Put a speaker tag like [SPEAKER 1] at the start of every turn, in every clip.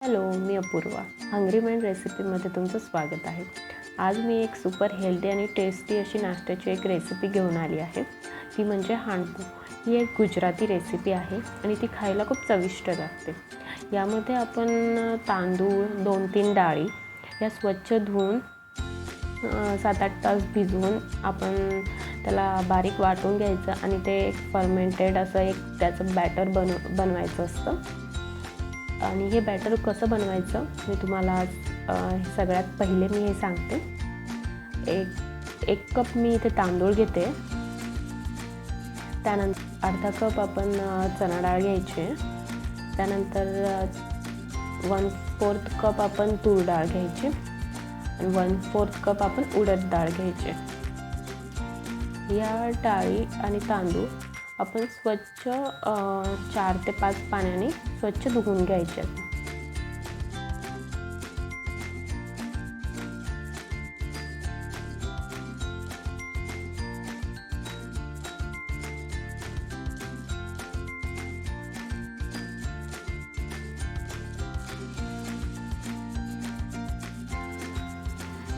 [SPEAKER 1] Hello, मी Apurva. Hungry mind रेसिपीमध्ये तुमचं स्वागत आहे. आज मी एक सुपर हेल्दी आणि टेस्टी अशी नाश्त्याची एक रेसिपी घेऊन आली आहे. ती म्हणजे हांडपो. ही एक गुजराती रेसिपी आहे आणि ती खायला खूप चविष्ट लागते. यामध्ये आपण तांदूळ 2-3 डाळी या स्वच्छ धुवून 7-8 तास भिजवून आपण त्याला बारीक वाटून घ्यायचं आणि ते एक फर्मेंटेड असं एक त्याचं बॅटर बनवायचं असतं. आणि हे बॅटर कसं बनवायचं मी तुम्हाला सगळ्यात पहिले मी हे सांगते. एक कप मी इथे तांदूळ घेते. त्यानंतर अर्धा कप आपण चणा डाळ घ्यायची. त्यानंतर 1/4 कप आपण तूर डाळ घ्यायची आणि 1/4 कप आपण उडद डाळ घ्यायची. या डाळी आणि तांदूळ आपण स्वच्छ 4 ते 5 पाण्याने स्वच्छ धुवून घ्यायचे.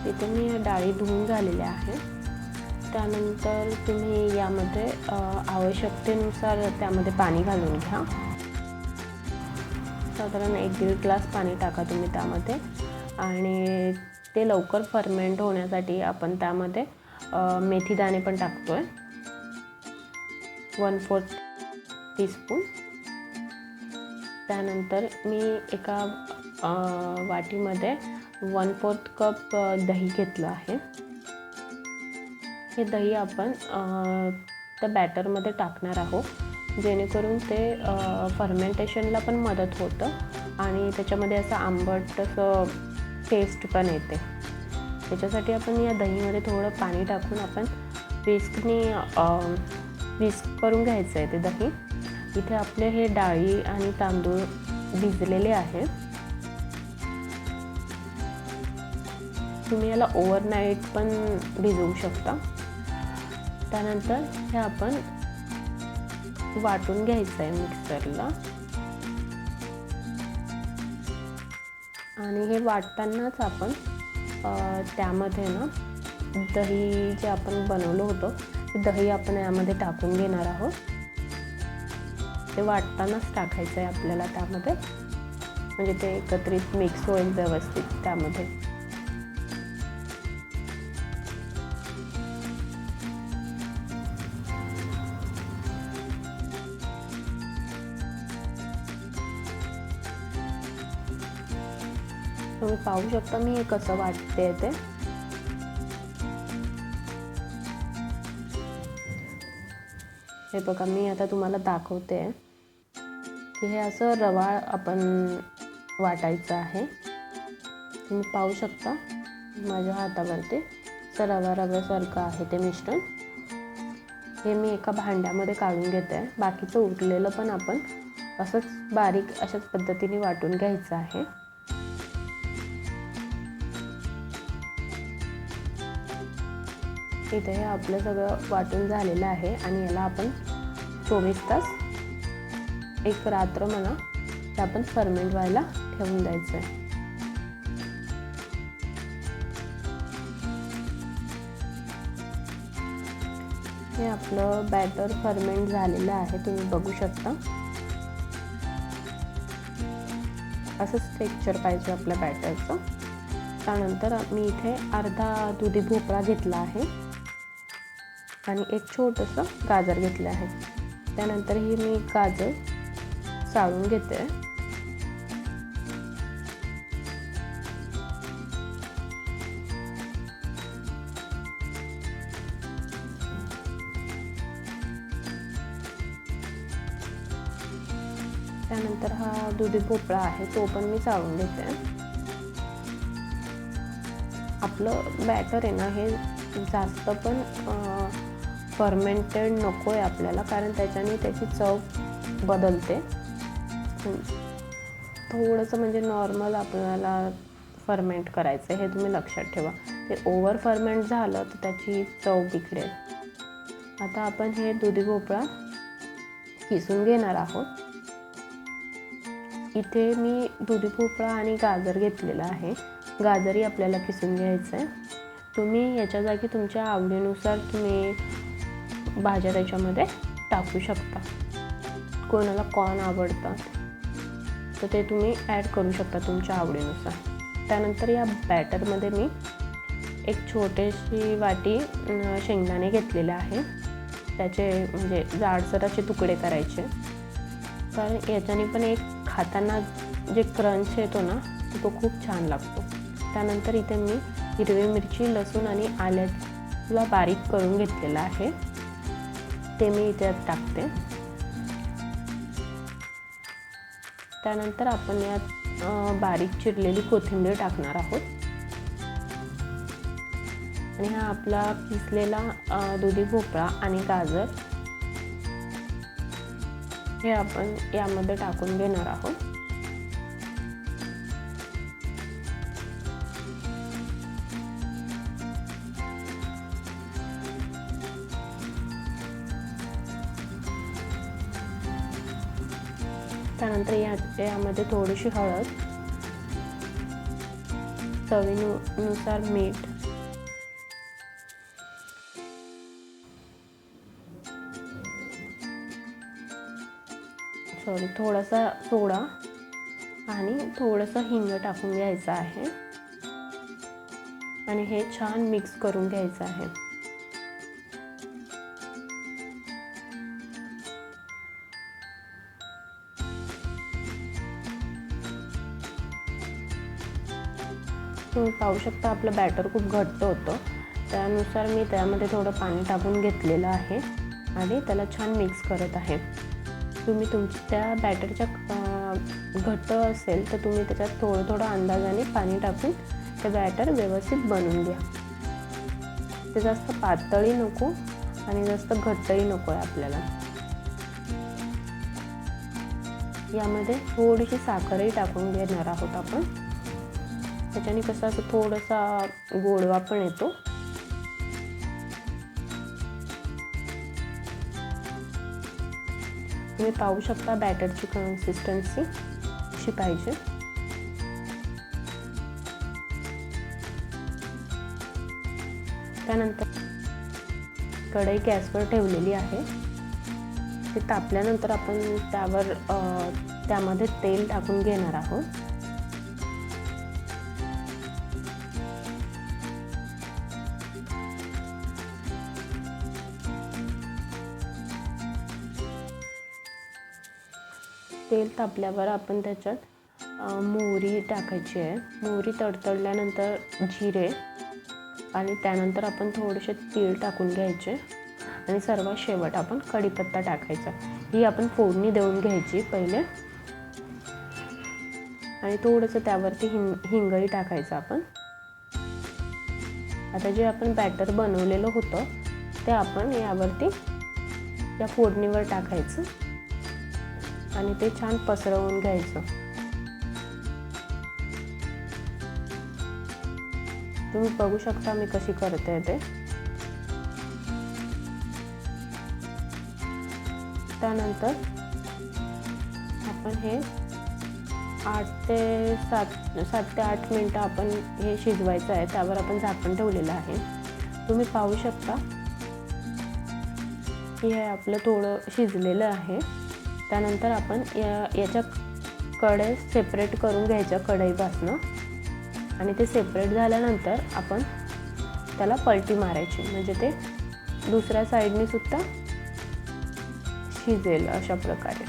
[SPEAKER 1] इथे मी डाळी धुवून झालेल्या आहेत. त्यानंतर तुम्ही यामध्ये आवश्यकतेनुसार त्यामध्ये पाणी घालून घ्या. साधारण 1-1.5 ग्लास पाणी टाका तुम्ही त्यामध्ये. आणि ते लवकर फर्मेंट होण्यासाठी आपण त्यामध्ये मेथीदाणे पण टाकतोय 1/4 टीस्पून. त्यानंतर मी एका वाटीमध्ये 1/4 कप दही घेतलं आहे. हे दही आपण त्या बॅटरमध्ये टाकणार आहोत जेणेकरून ते फर्मेंटेशनला पण मदत होतं आणि त्याच्यामध्ये असं आंबट असं टेस्ट पण येते. त्याच्यासाठी आपण या दहीमध्ये थोडं पाणी टाकून आपण विस्क करून घ्यायचं आहे ते दही. इथे आपले हे डाळी आणि तांदूळ भिजलेले आहे. तुम्ही याला ओव्हरनाईट पण भिजवू शकता. त्यानंतर हे आपण वाटून घ्यायचं आहे मिक्सरला. आणि हे वाटतानाच आपण त्यामध्ये ना दही जे आपण बनवलं होतं ते दही आपण यामध्ये टाकून घेणार आहोत. ते वाटतानाच टाकायचं आहे आपल्याला त्यामध्ये, म्हणजे ते एकत्रित मिक्स होईल व्यवस्थित त्यामध्ये. तुम्ही पाहू शकता मी हे कसं वाटते ते. हे बघा मी आता तुम्हाला दाखवते की हे असं रवा आपण वाटायचं आहे. तुम्ही पाहू शकता माझ्या हातावरती असं रव्यासारखं आहे ते मिश्रण. हे मी एका भांड्यामध्ये काढून घेते. बाकीचं उरलेलं पण आपण असंच बारीक अशाच पद्धतीने वाटून घ्यायचं आहे. इथे हे आपलं सगळं वाटून झालेलं आहे आणि याला आपण 24 तास एक रात्र म्हणा ते आपण फर्मेंट व्हायला ठेवून द्यायचं आहे. हे आपलं बॅटर फर्मेंट झालेलं आहे, तुम्ही बघू शकता. असं स्ट्रक्चर पाहिजे आपल्या बॅटरचं. त्यानंतर मी इथे अर्धा दुधी भोपळा घेतला आहे आणि एक छोटंसं गाजर घेतलं आहे. त्यानंतर ही मी गाजर चाळून घेते. त्यानंतर हा दुधी भोपळा आहे तो पण मी चाळून घेते. आपलं बॅटर आहे ना हे जास्त पण फर्मेंटेड नको आहे आपल्याला, कारण त्याच्याने त्याची चव बदलते. थोडंसं म्हणजे नॉर्मल आपल्याला फर्मेंट करायचं आहे, हे तुम्ही लक्षात ठेवा. ते ओव्हर फर्मेंट झालं तर त्याची चव बिघडेल. आता आपण हे दुधी भोपळा किसून घेणार आहोत. इथे मी दुधी भोपळा आणि गाजर घेतलेला आहे. गाजरही आपल्याला किसून घ्यायचं आहे. तुम्ही याच्या जागी तुमच्या आवडीनुसार तुम्ही भाज्या त्याच्यामध्ये टाकू शकता. कोणाला कॉर्न आवडतात तर ते तुम्ही ॲड करू शकता तुमच्या आवडीनुसार. त्यानंतर या बॅटरमध्ये मी एक छोटीशी वाटी शेंगदाणे घेतलेले आहे. त्याचे म्हणजे जाडसर असे तुकडे करायचे, कारण याच्याने पण एक खाताना जे क्रंच येतो ना तो खूप छान लागतो. त्यानंतर इथे मी हिरवी मिरची, लसूण आणि आल्याला बारीक करून घेतलेला आहे, ते मी इथे टाकते. त्यानंतर आपण यात बारीक चिरलेली कोथिंबीर टाकणार आहोत आणि हा आपला किसलेला दुधी भोपळा आणि गाजर हे आपण यामध्ये टाकून घेणार आहोत. त्यानंतर यामध्ये थोडीशी हळद, चवीनुसार मीठ, थोडासा सोडा आणि थोडंसं हिंग टाकून घ्यायचं आहे आणि हे छान मिक्स करून घ्यायचं आहे. तुम्ही पाहू शकता आपलं बॅटर खूप घट्ट होतं, त्यानुसार मी त्यामध्ये थोडं पाणी टाकून घेतलेलं आहे आणि त्याला छान मिक्स करत आहे. तुम्ही त्या बॅटरच्या घट्ट असेल तर तुम्ही त्याच्यात थोडं अंदाजाने पाणी टाकून ते बॅटर व्यवस्थित बनवून घ्या. ते जास्त पातळही नको आणि जास्त घट्टही नको आहे आपल्याला. यामध्ये थोडीशी साखरही टाकून घेणार आहोत आपण. त्याच्याने कसं असं थोडासा गोडवा पण येतो. तुम्ही पाहू शकता बॅटरची कन्सिस्टन्सी अशी पाहिजे. त्यानंतर कढई गॅसवर ठेवलेली आहे. ते तापल्यानंतर आपण त्यामध्ये तेल टाकून घेणार आहोत. तेल तापल्यावर आपण त्याच्यात मोहरी टाकायची आहे. मोहरी तडतडल्यानंतर जिरे आणि त्यानंतर आपण थोडेसे तीळ टाकून घ्यायचे आणि सर्वात शेवट आपण कढीपत्ता टाकायचा. ही आपण फोडणी देऊन घ्यायची पहिले आणि थोडंसं त्यावरती हिंगही टाकायचं आपण. आता जे आपण बॅटर बनवलेलं होतं ते आपण यावरती या फोडणीवर टाकायचं आणि ते छान पसरवून घ्यायचं. तुम्ही बघू शकता मी कशी करते ते. त्यानंतर आपण हे 7 ते 8 मिनिटं आपण हे शिजवायचं आहे. त्यावर आपण झाकण ठेवलेलं आहे. तुम्ही पाहू शकता की हे आपलं थोडं शिजलेलं आहे. त्यानंतर आपण याच्या कडे सेपरेट करून घ्यायच्या कढईपासनं आणि ते सेपरेट झाल्यानंतर आपण त्याला पलटी मारायची, म्हणजे ते दुसऱ्या साईडने सुद्धा शिजेल. अशा प्रकारे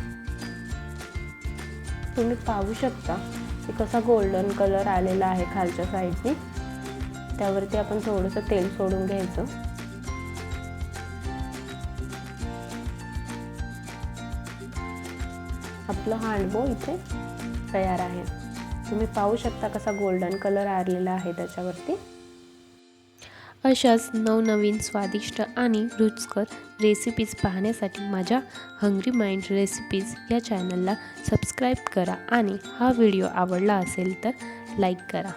[SPEAKER 1] तुम्ही पाहू शकता की कसा गोल्डन कलर आलेला आहे खालच्या साईडने. त्यावरती आपण थोडंसं तेल सोडून घ्यायचं. आपला हांडवो इथे तयार आहे. तुम्ही पाहू शकता कसा गोल्डन कलर आलेला आहे त्याच्यावरती. अशाच नवनवीन स्वादिष्ट आणि रुचकर रेसिपीज पाहण्यासाठी माझ्या हंग्री माइंड रेसिपीज या चॅनलला सबस्क्राईब करा आणि हा व्हिडिओ आवडला असेल तर लाईक करा.